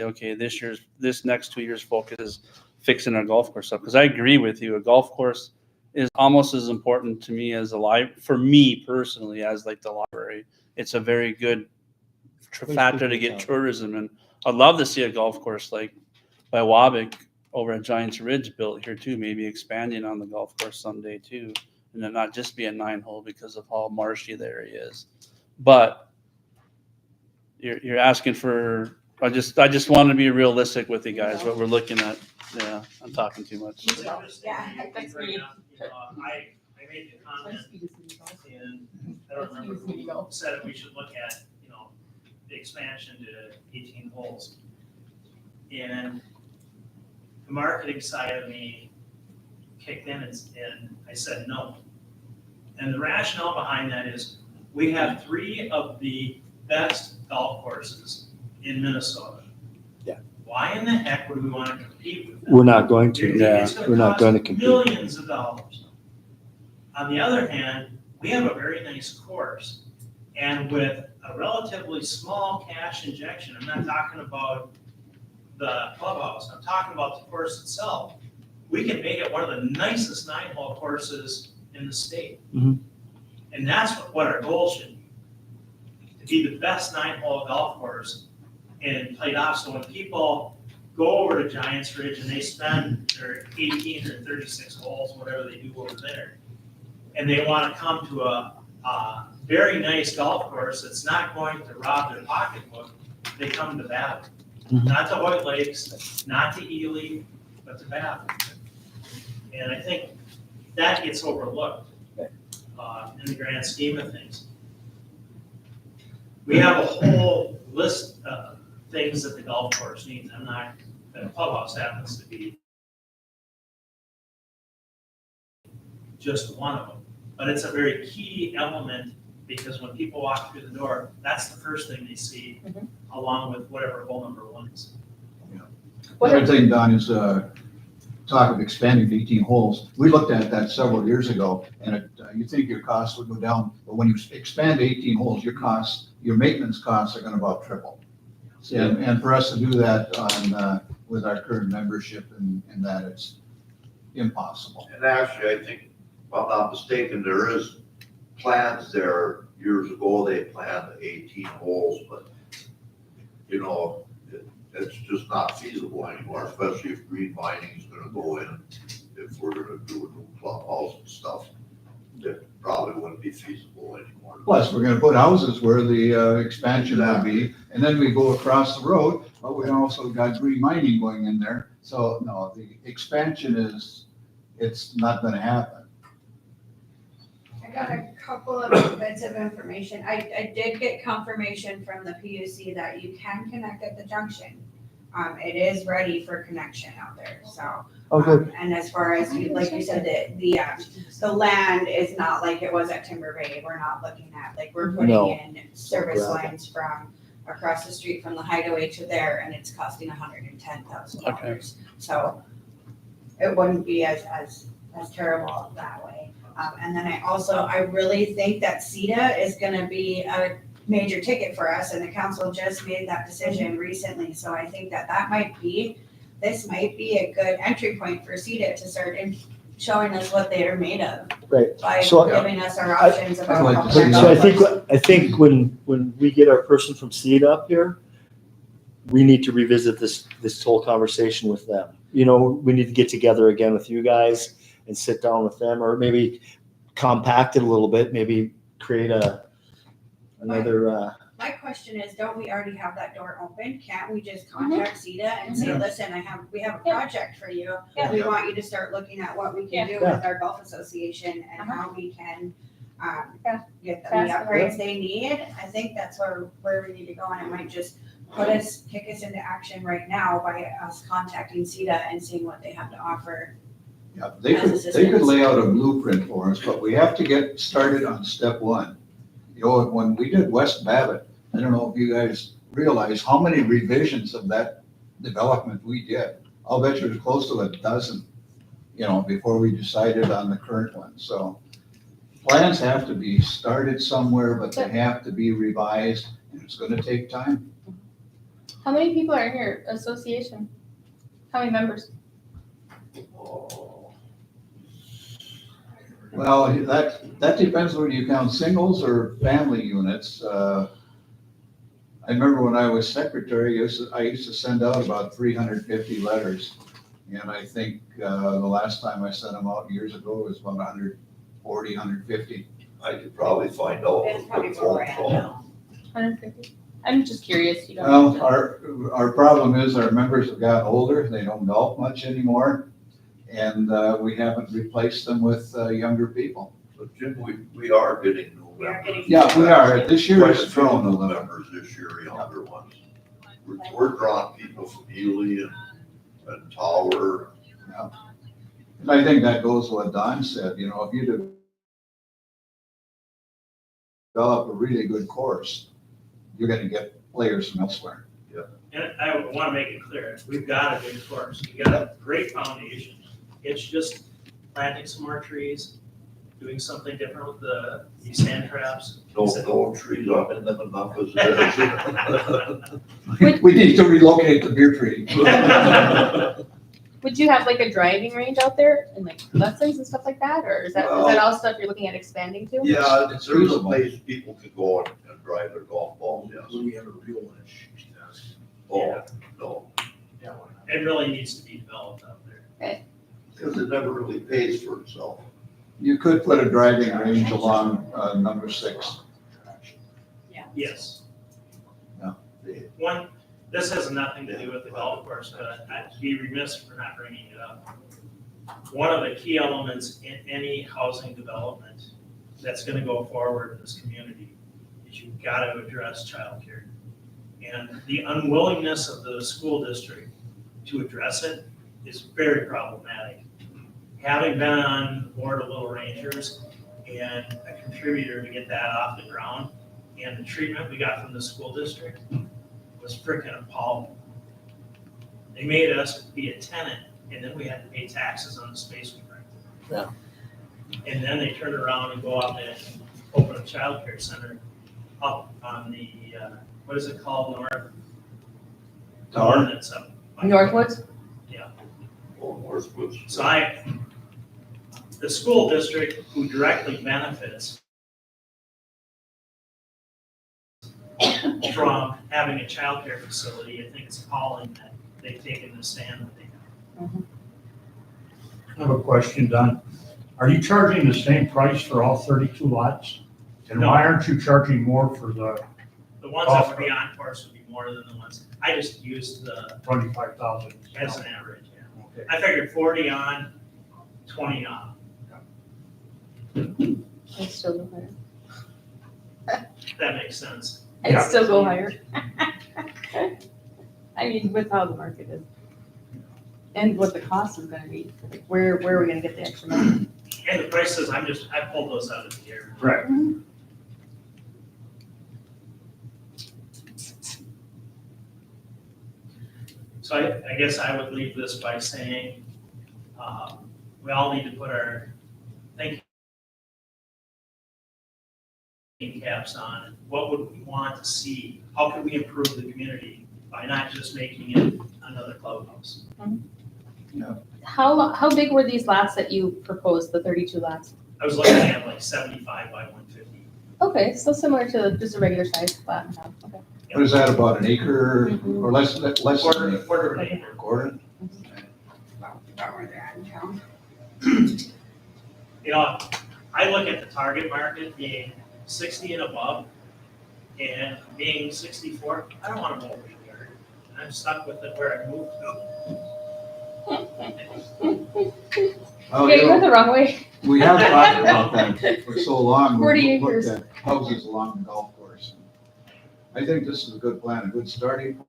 okay, this next 2 years focus is fixing our golf course up. Because I agree with you, a golf course is almost as important to me as for me personally, as like the library. It's a very good factor to get tourism, and I'd love to see a golf course like by Wabick over at Giants Ridge built here too, maybe expanding on the golf course someday too, and then not just be a 9-hole because of how marshy the area is. But you're asking for. I just want to be realistic with you guys. What we're looking at. Yeah, I'm talking too much. Yeah, that's me. I made the comment, and I don't remember who said it, we should look at, the expansion to 18 holes. And the marketing side of me kicked in and I said no. And the rationale behind that is we have 3 of the best golf courses in Minnesota. Yeah. Why in the heck would we want to compete with them? We're not going to. It's We're not going to compete. Millions of dollars. On the other hand, we have a very nice course, and with a relatively small cash injection, I'm not talking about the clubhouse, I'm talking about the course itself, we can make it one of the nicest 9-hole courses in the state. Mhm. And that's what our goal should be, to be the best 9-hole golf course and played off. So when people go over to Giants Ridge and they spend their 18 or 36 holes, whatever they do over there, and they want to come to a very nice golf course that's not going to rob their pocketbook, they come to Babbitt. Mhm. Not to Hoyt Lakes, not to Ely, but to Babbitt. And I think that gets overlooked in the grand scheme of things. We have a whole list of things that the golf course needs. The clubhouse happens to be just one of them. But it's a very key element because when people walk through the door, that's the first thing they see, along with whatever hole number 1 is. Another thing, Don, is talk of expanding to 18 holes. We looked at that several years ago, and you think your costs would go down, but when you expand to 18 holes, your maintenance costs are going to about triple. And for us to do that with our current membership and that, it's impossible. And actually, I think, if I'm not mistaken, there is plans there. Years ago, they planned 18 holes, but, it's just not feasible anymore, especially if green mining is gonna go in. If we're gonna do a new clubhouse and stuff, it probably wouldn't be feasible anymore. Plus, we're gonna put houses where the expansion would be, and then we go across the road, but we also got green mining going in there. So, no, the expansion it's not gonna happen. I got a couple of bits of information. I did get confirmation from the PUC that you can connect at the junction. It is ready for connection out there, so. And as far as, like you said, the land is not like it was at Timber Bay. We're not looking at, we're putting in service lines from across the street from the hideaway to there, and it's costing $110,000. So it wouldn't be as terrible that way. And then I really think that CETA is gonna be a major ticket for us, and the council just made that decision recently. So I think that this might be a good entry point for CETA to start showing us what they are made of. Right. By So giving us our options about. like how to see- to- I think when we get our person from Seed up here, we need to revisit this whole conversation with them. We need to get together again with you guys and sit down with them, or maybe compact it a little bit, maybe create another. My question is, don't we already have that door open? Can't we just contact CETA and say, listen, we have a project for you. Yeah. We want you to start looking at what we can do with our golf association and how we can get them the upgrades they need. I think that's where we need to go, and it might just kick us into action right now by us contacting CETA and seeing what they have to offer. Yeah, they could lay out a blueprint for us, but we have to get started on step 1. When we did West Babbitt, I don't know if you guys realize how many revisions of that development we did. I'll bet you it was close to a dozen, before we decided on the current one. So plans have to be started somewhere, but they have to be revised, and it's gonna take time. How many people are in your association? How many members? Oh, Well, that depends whether you count singles or family units. I remember when I was secretary, I used to send out about 350 letters. And I think the last time I sent them out years ago was about 140, 150. I could probably find out. It's probably with more phone right call. now. 150. I'm just curious. You don't have Well, to- our problem is our members have gotten older, they don't golf much anymore, and we haven't replaced them with younger people. But Jim, we are getting new We are members. getting. Yeah, we are, this year Quite a is few thrown a new little. members this year, younger ones. We're drawing people from Ely and Tower. And I think that goes with what Don said, you know, if you develop a really good course, you're gonna get players from elsewhere. And I want to make it clear, we've got a good course, we've got a great foundation. It's just planting some more trees, doing something different with the sand traps. No trees up in them enough as it is. We need to relocate the beer tree. Would you have like a driving range out there and like lessons and stuff like that, or is that all stuff you're looking at expanding to? Yeah, It's there's a feasible. place people can go and drive their golf balls, yes. We have a real one. Oh, no, It really needs to be developed out there. because it never really pays for itself. You could put a driving range along number 6. Yes. Yeah. One, this has nothing to do with the golf course, but I'd be remiss for not bringing it up. One of the key elements in any housing development that's gonna go forward in this community is you've gotta address childcare. And the unwillingness of the school district to address it is very problematic. Having been on the board of Little Rangers and a contributor to get that off the ground, and the treatment we got from the school district was freaking appalling. They made us be a tenant, and then we had to pay taxes on the space we rented. Yeah. And then they turned around and go out and open a childcare center up on the, what is it called, north? The one that's up by- Northwoods? Oh, Northwoods. So the school district who directly benefits from having a childcare facility, I think it's appalling that they've taken the stand that they have. I have a question, Don. Are you charging the same price for all 32 lots? And No. why aren't you charging more for the The ones that would be on course would be more than the ones, I just used the, 25,000? as an average, yeah. Okay. I figured 40 on, 20 off. I'd still go higher. That makes sense. I'd Yeah. still go higher. I mean, with how the market is. And what the cost is gonna be, like where are we gonna get the extra money? And the prices, I pulled those out of the air. Right. So I guess I would leave this by saying, we all need to put our thinking caps on. What would we want to see? How could we improve the community by not just making it another clubhouse? How big were these lots that you proposed, the 32 lots? I was looking at like 75 by 150. Okay, so similar to just a regular sized lot. Okay. What is that, about an acre Mhm. or less than an Quarter acre? of an acre. Quarter? About where they're at in town. You know, I look at the target market being 60 and above, and being 64, I don't want to mow the yard. I'm stuck with it where I moved to. Oh, Yeah, you you know, went the wrong way. we have talked about that for so long. 40 We've looked acres. at houses along the golf course. I think this is a good plan, a good starting